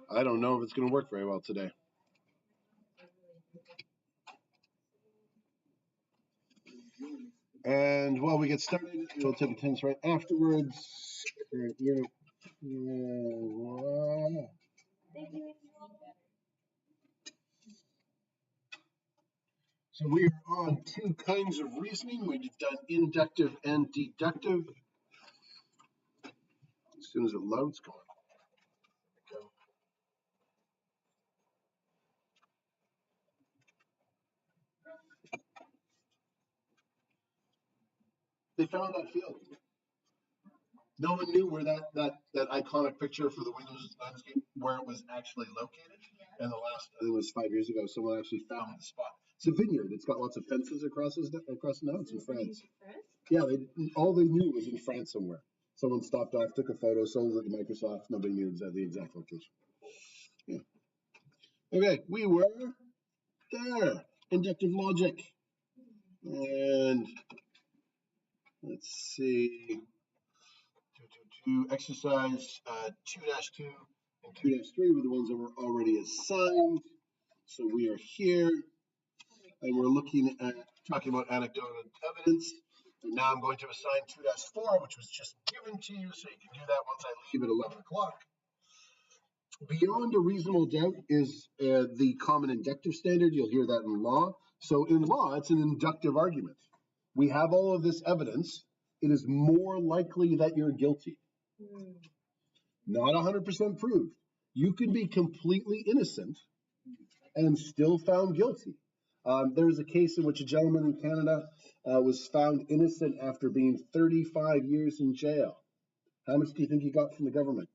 I don't know if it's going to work very well today. And while we get started, we'll take attendance right afterwards. Thank you. So we are on two kinds of reasoning. We've done inductive and deductive. As soon as it loads, go on. Go. They found that field. No one knew where that iconic picture for the Windows landscape, where it was actually located. And it was 5 years ago, someone actually found the spot. It's a vineyard. It's got lots of fences across now. It's in France. Yeah, all they knew was in France somewhere. Someone stopped off, took a photo, sold it to Microsoft. Nobody knew the exact location. Yeah. Okay, we were there. Inductive logic. And let's see. Exercise 2-2 and 2-3 were the ones that were already assigned. So we are here, and we're talking about anecdotal evidence. And now I'm going to assign 2-4, which was just given to you, so you can do that once I leave at 11 o'clock. Beyond a reasonable doubt is the common inductive standard. You'll hear that in law. So in law, it's an inductive argument. We have all of this evidence. It is more likely that you're guilty. Not 100% proved. You can be completely innocent and still found guilty. There was a case in which a gentleman in Canada was found innocent after being 35 years in jail. How much do you think he got from the government?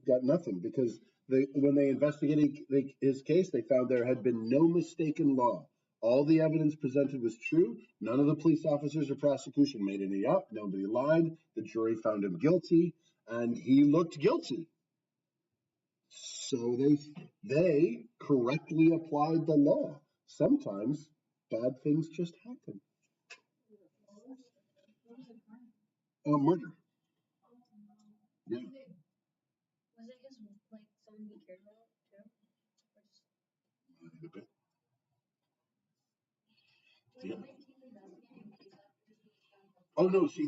Got nothing, because when they investigated his case, they found there had been no mistake in law. All the evidence presented was true. None of the police officers or prosecution made any up. Nobody lied. The jury found him guilty, and he looked guilty. So they correctly applied the law. Sometimes bad things just happen. Murder. Yeah. Was it his, someone he cared about, too? A bit. Yeah. Oh no! See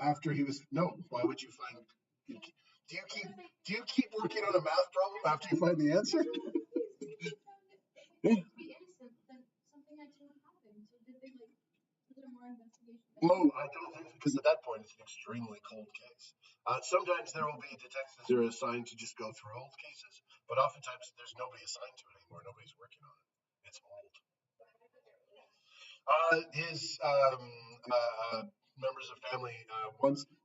after he was Why would you find? Do you keep working on a math problem after you find the answer? Yeah. Be innocent, then something actually happened. So did they was there more investigation? No, I don't think so, because at that point it's an extremely cold case. Sometimes there will be detectives that are assigned to just go through old cases, but oftentimes there's nobody assigned to it anymore. Nobody's working on it. It's old. His members of family,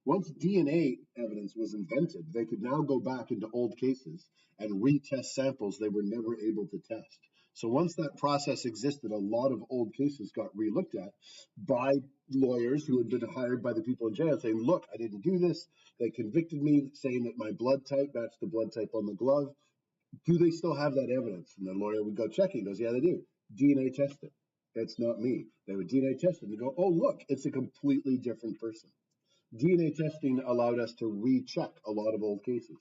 once DNA evidence was invented, they could now go back into old cases and retest samples they were never able to test. So once that process existed, a lot of old cases got re-looked at by lawyers who had been hired by the people in jail, saying, look, I didn't do this. They convicted me, saying that my blood type matched the blood type on the glove. Do they still have that evidence? And the lawyer would go check it. He goes, yeah, they do. DNA test it. It's not me. They would DNA test it and go, oh, look, it's a completely different person. DNA testing allowed us to recheck a lot of old cases.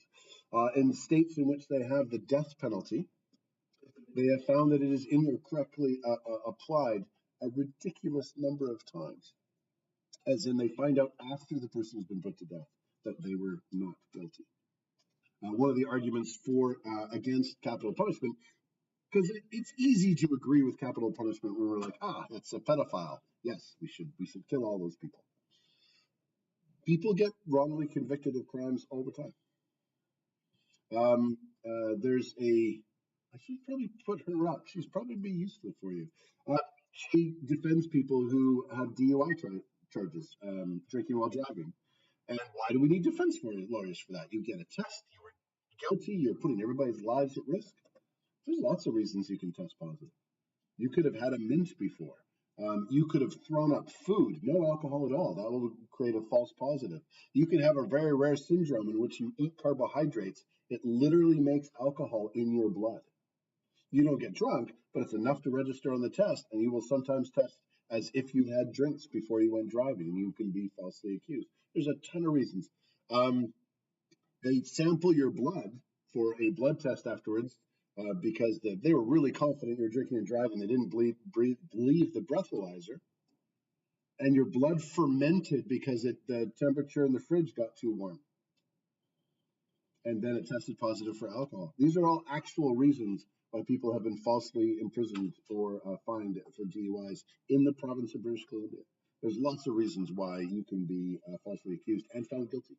In states in which they have the death penalty, they have found that it is incorrectly applied a ridiculous number of times. As in, they find out after the person has been put to death that they were not guilty. One of the arguments for against capital punishment, because it's easy to agree with capital punishment when we're like, it's a pedophile. Yes, we should kill all those people. People get wrongly convicted of crimes all the time. I should probably put her up. She's probably be useful for you. She defends people who have DUI charges, drinking while driving. And why do we need defense lawyers for that? You get a test, you were guilty, you're putting everybody's lives at risk. There's lots of reasons you can test positive. You could have had a mint before. You could have thrown up food, no alcohol at all. That will create a false positive. You can have a very rare syndrome in which you eat carbohydrates. It literally makes alcohol in your blood. You don't get drunk, but it's enough to register on the test, and you will sometimes test as if you had drinks before you went driving, and you can be falsely accused. There's a ton of reasons. They sample your blood for a blood test afterwards because they were really confident you're drinking and driving. They didn't believe the breathalyzer. And your blood fermented because the temperature in the fridge got too warm. And then it tested positive for alcohol. These are all actual reasons why people have been falsely imprisoned or fined for DUIs in the province of British Columbia. There's lots of reasons why you can be falsely accused and found guilty.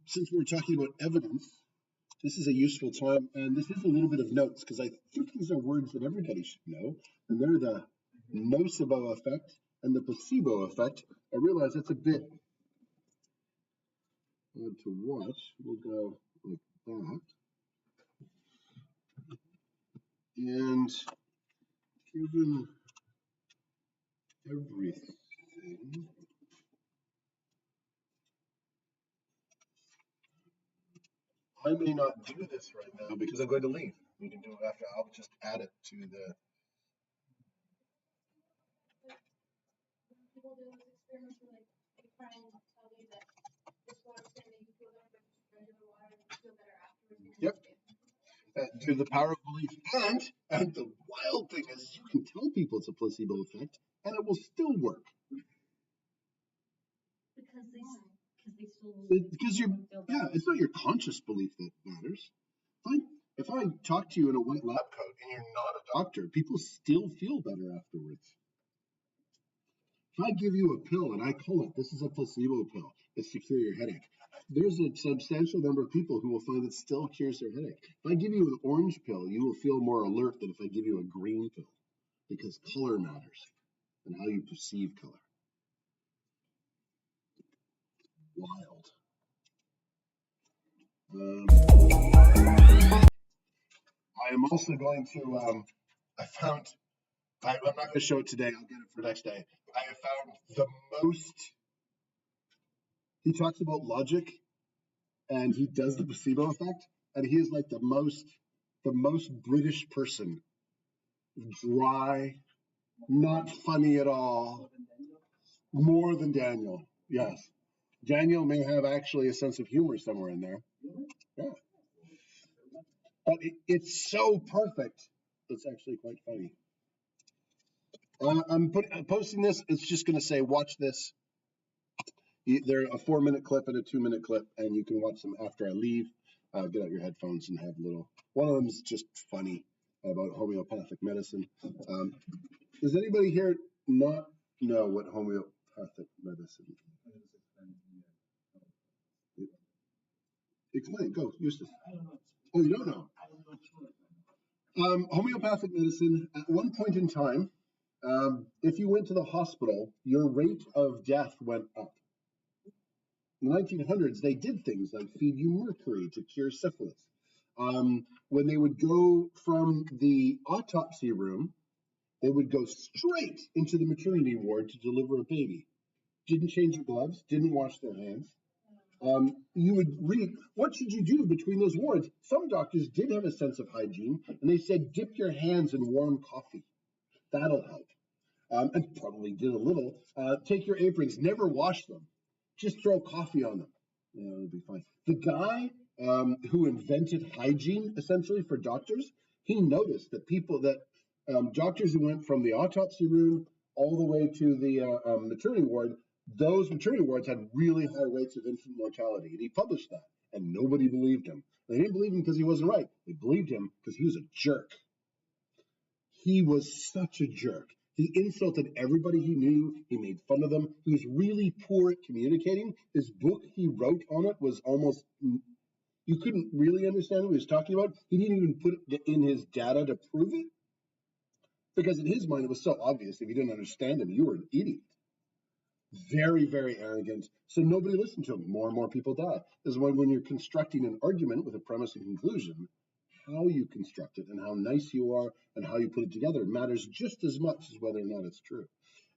Since we're talking about evidence, this is a useful time, and this is a little bit of notes, because I think these are words that everybody should know, and they're the nocebo effect and the placebo effect. I realize that's a bit hard to watch. We'll go like that. And given everything, I may not do this right now because I'm going to leave. We can do it after. I'll just add it to the. People do those experiments where like they try and tell you that this water's gonna make you feel better, but just drink the water and you feel better afterwards. Yep. To the power of belief, and the wild thing is, you can tell people it's a placebo effect, and it will still work. Because they still Because it's not your conscious belief that matters. If I talk to you in a white lab coat and you're not a doctor, people still feel better afterwards. If I give you a pill and I call it, this is a placebo pill, it's to cure your headache, there's a substantial number of people who will find it still cures their headache. If I give you an orange pill, you will feel more alert than if I give you a green pill, because color matters and how you perceive color. Wild. I am also going to, I'm not going to show it today, I'll get it for next day. I have found the most, he talks about logic and he does the placebo effect, and he is like the most British person. Dry, not funny at all. More than Daniel, yes. Daniel may have actually a sense of humor somewhere in there. Yeah. But it's so perfect, it's actually quite funny. I'm posting this, it's just going to say, watch this. They're a 4-minute clip and a 2-minute clip, and you can watch them after I leave. Get out your headphones and have a little. One of them is just funny about homeopathic medicine. Does anybody here not know what homeopathic medicine is? Explain. Go, Eustace. Oh, you don't know? Homeopathic medicine, at one point in time, if you went to the hospital, your rate of death went up. In the 1900s, they did things like feed you mercury to cure syphilis. When they would go from the autopsy room, they would go straight into the maternity ward to deliver a baby. Didn't change their gloves, didn't wash their hands. You would read, what should you do between those wards? Some doctors did have a sense of hygiene, and they said, dip your hands in warm coffee. That'll help. And probably did a little. Take your aprons, never wash them. Just throw coffee on them. It'll be fine. The guy who invented hygiene, essentially, for doctors, he noticed that doctors who went from the autopsy room all the way to the maternity ward, those maternity wards had really high rates of infant mortality. And he published that, and nobody believed him. They didn't believe him because he wasn't right. They believed him because he was a jerk. He was such a jerk. He insulted everybody he knew. He made fun of them. He was really poor at communicating. His book he wrote on it was almost, you couldn't really understand what he was talking about. He didn't even put it in his data to prove it, because in his mind it was so obvious. If you didn't understand him, you were an idiot. Very, very arrogant. So nobody listened to him. More and more people die. This is when you're constructing an argument with a premise and conclusion, how you construct it and how nice you are and how you put it together matters just as much as whether or not it's true.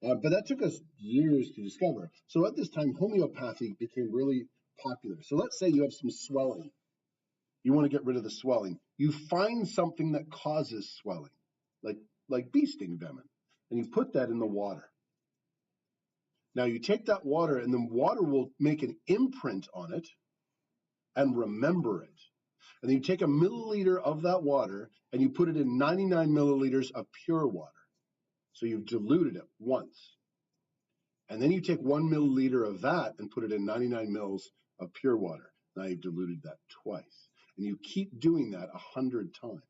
But that took us years to discover. So at this time, homeopathy became really popular. So let's say you have some swelling. You want to get rid of the swelling. You find something that causes swelling, like bee sting venom, and you put that in the water. Now you take that water, and then water will make an imprint on it and remember it. And then you take a milliliter of that water and you put it in 99 milliliters of pure water. So you've diluted it once. And then you take 1 milliliter of that and put it in 99 mils of pure water. Now you've diluted that twice. And you keep doing that 100 times.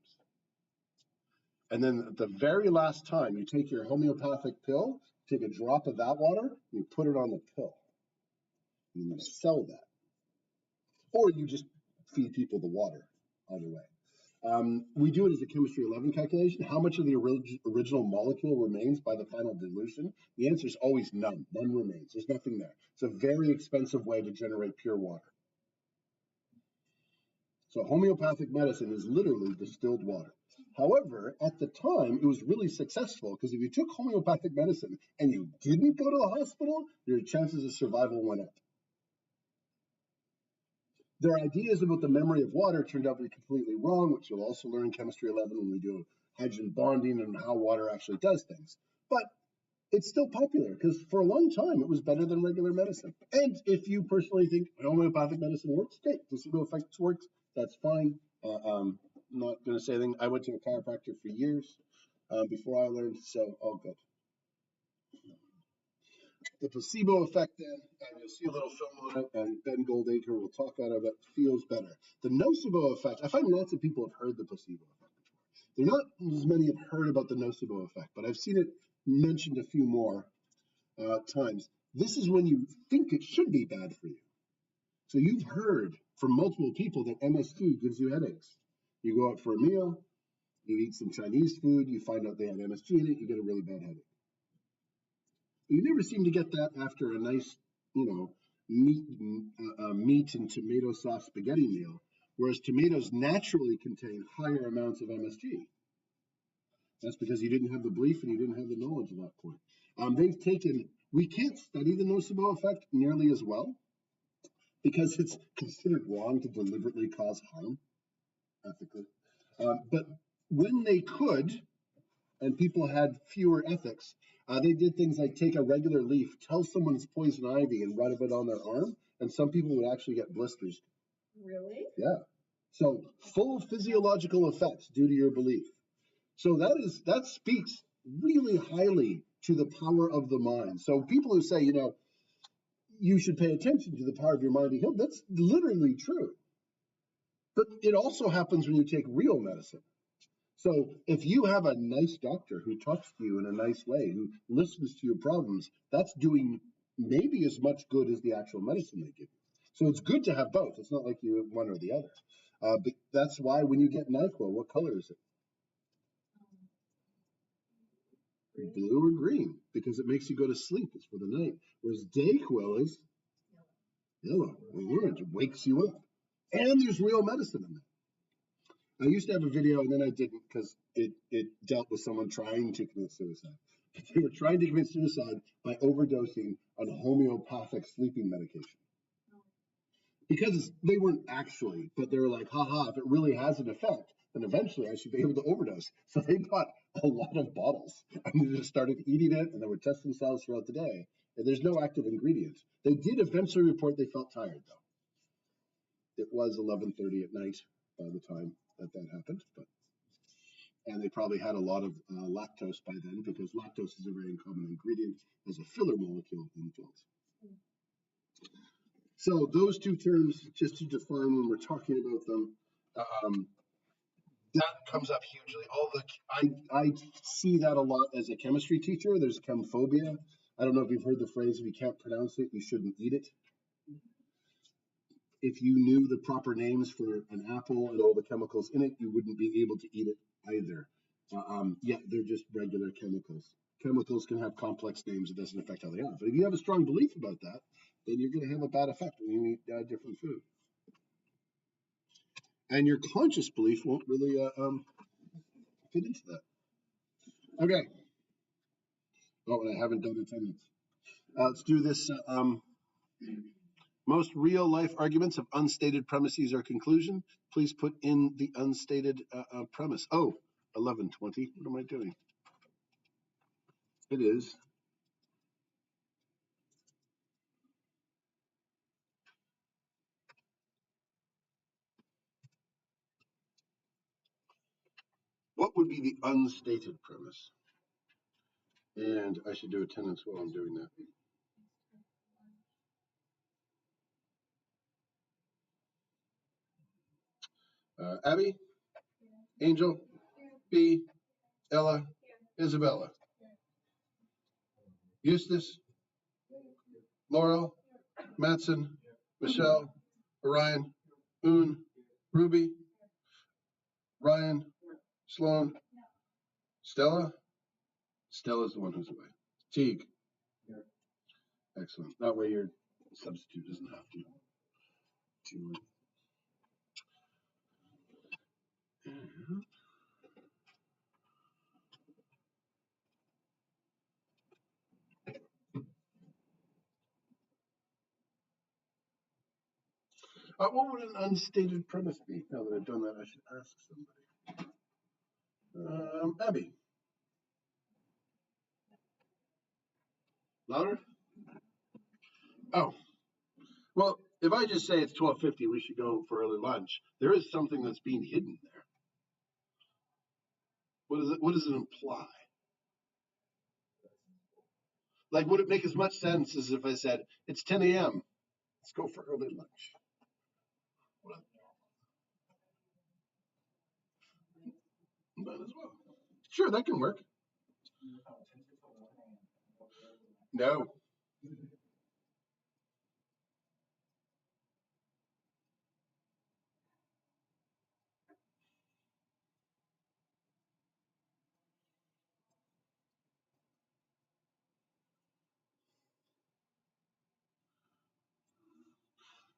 And then at the very last time, you take your homeopathic pill, take a drop of that water, and you put it on the pill. And you sell that. Or you just feed people the water, either way. We do it as a chemistry 11 calculation. How much of the original molecule remains by the final dilution? The answer is always none. None remains. There's nothing there. It's a very expensive way to generate pure water. So homeopathic medicine is literally distilled water. However, at the time, it was really successful because if you took homeopathic medicine and you didn't go to the hospital, your chances of survival went up. Their ideas about the memory of water turned out to be completely wrong, which you'll also learn in Chemistry 11 when we do hydrogen bonding and how water actually does things. But it's still popular because for a long time it was better than regular medicine. And if you personally think homeopathic medicine works, great. Placebo effects works, that's fine. I'm not going to say anything. I went to a chiropractor for years before I learned, so all good. The placebo effect, then, and you'll see a little film on it, and Ben Goldacre will talk out of it, feels better. The nocebo effect, I find lots of people have heard the placebo effect before. They're not as many have heard about the nocebo effect, but I've seen it mentioned a few more times. This is when you think it should be bad for you. So you've heard from multiple people that MSG gives you headaches. You go out for a meal, you eat some Chinese food, you find out they have MSG in it, you get a really bad headache. You never seem to get that after a nice, meat and tomato sauce spaghetti meal, whereas tomatoes naturally contain higher amounts of MSG. That's because you didn't have the belief and you didn't have the knowledge at that point. We can't study the nocebo effect nearly as well because it's considered wrong to deliberately cause harm, ethically. But when they could, and people had fewer ethics, they did things like take a regular leaf, tell someone it's poison ivy, and rub it on their arm, and some people would actually get blisters. Really? Yeah. So full physiological effects due to your belief. So that speaks really highly to the power of the mind. So people who say, you should pay attention to the power of your mind to heal, that's literally true. But it also happens when you take real medicine. So if you have a nice doctor who talks to you in a nice way, who listens to your problems, that's doing maybe as much good as the actual medicine they give you. So it's good to have both. It's not like you have one or the other. But that's why when you get NyQuil, what color is it? Blue or green, because it makes you go to sleep. It's for the night. Whereas DayQuil is yellow or orange. It wakes you up. And there's real medicine in it. I used to have a video, and then I didn't because it dealt with someone trying to commit suicide. They were trying to commit suicide by overdosing on homeopathic sleeping medication. Because they weren't actually, but they were like, haha, if it really has an effect, then eventually I should be able to overdose. So they bought a lot of bottles, and they just started eating it, and they would test themselves throughout the day. And there's no active ingredient. They did eventually report they felt tired, though. It was 11:30 at night by the time that happened, and they probably had a lot of lactose by then because lactose is a very common ingredient as a filler molecule in pills. So those two terms, just to define when we're talking about them, that comes up hugely. I see that a lot as a chemistry teacher. There's chemphobia. I don't know if you've heard the phrase, if you can't pronounce it, you shouldn't eat it. If you knew the proper names for an apple and all the chemicals in it, you wouldn't be able to eat it either. Yet they're just regular chemicals. Chemicals can have complex names. It doesn't affect how they are. But if you have a strong belief about that, then you're going to have a bad effect when you eat different food. And your conscious belief won't really fit into that. Okay. Oh, and I haven't done attendance. Let's do this. Most real-life arguments of unstated premises or conclusion. Please put in the unstated premise. Oh, 11:20. What am I doing? It is would be the unstated premise? And I should do attendance while I'm doing that. Abby, Angel, B, Ella, Isabella, Eustace, Laurel, Matson, Michelle, Orion, Un, Ruby, Ryan, Sloan, Stella. Stella's the one who's away. Teague. Excellent. That way your substitute doesn't have to. What would an unstated premise be? Now that I've done that, I should ask somebody. Abby. Louder? Oh. Well, if I just say it's 12:50, we should go for early lunch, there is something that's being hidden there. What does it imply? Like, would it make as much sense as if I said, it's 10 a.m., let's go for early lunch? Might as well. Sure, that can work. No.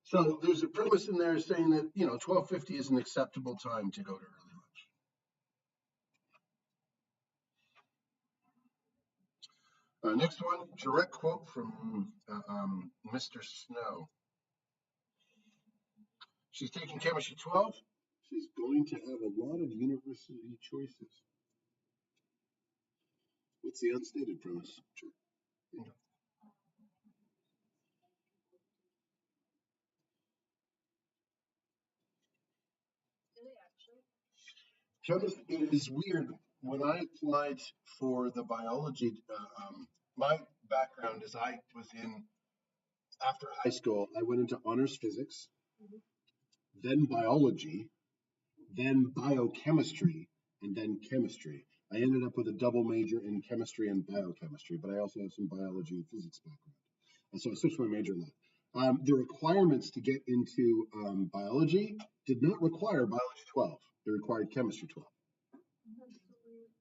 So there's a premise in there saying that, 12:50 is an acceptable time to go to early lunch. Next one, direct quote from Mr. Snow. She's taking chemistry 12. She's going to have a lot of university choices. What's the unstated premise? Sure. It is weird. When I applied for the biology, my background is I was after high school, I went into honors physics, then biology, then biochemistry, and then chemistry. I ended up with a double major in chemistry and biochemistry, but I also have some biology and physics background. And so I switched my major a lot. The requirements to get into biology did not require biology 12. They required chemistry 12.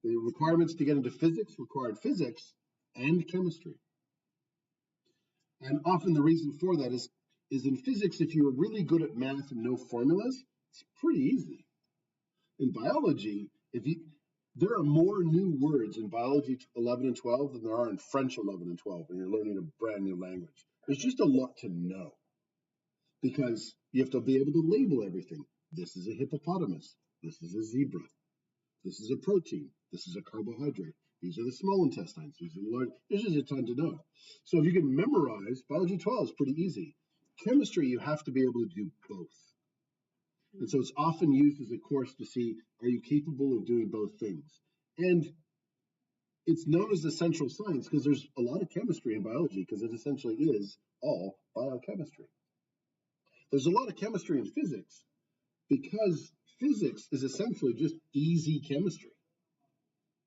The requirements to get into physics required physics and chemistry. And often the reason for that is in physics, if you are really good at math and know formulas, it's pretty easy. In biology, there are more new words in biology 11 and 12 than there are in French 11 and 12 when you're learning a brand new language. There's just a lot to know because you have to be able to label everything. This is a hippopotamus. This is a zebra. This is a protein. This is a carbohydrate. These are the small intestines. These are the large. There's just a ton to know. So if you can memorize, biology 12 is pretty easy. Chemistry, you have to be able to do both. And so it's often used as a course to see, are you capable of doing both things? And it's known as essential science because there's a lot of chemistry in biology because it essentially is all biochemistry. There's a lot of chemistry in physics because physics is essentially just easy chemistry.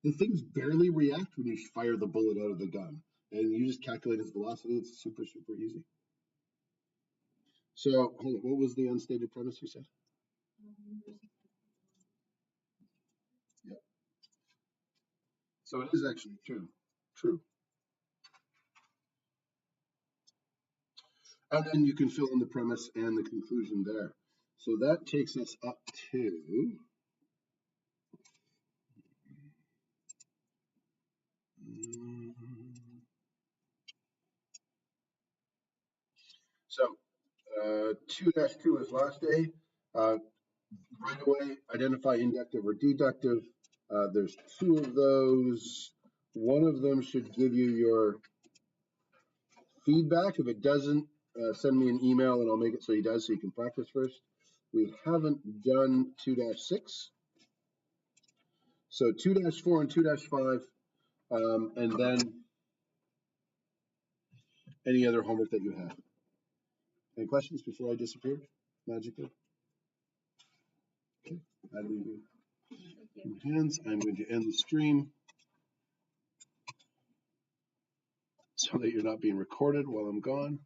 The things barely react when you fire the bullet out of the gun. And you just calculate its velocity. It's super, super easy. So, what was the unstated premise you said? Yeah. So it is actually true. True. And then you can fill in the premise and the conclusion there. So that takes us up to so 2-2 is last day. Right away, identify inductive or deductive. There's two of those. One of them should give you your feedback. If it doesn't, send me an email and I'll make it so he does so you can practice first. We haven't done 2-6. So 2-4 and 2-5, and then any other homework that you have. Any questions before I disappear magically? Okay, I leave you in hands. I'm going to end the stream so that you're not being recorded while I'm gone.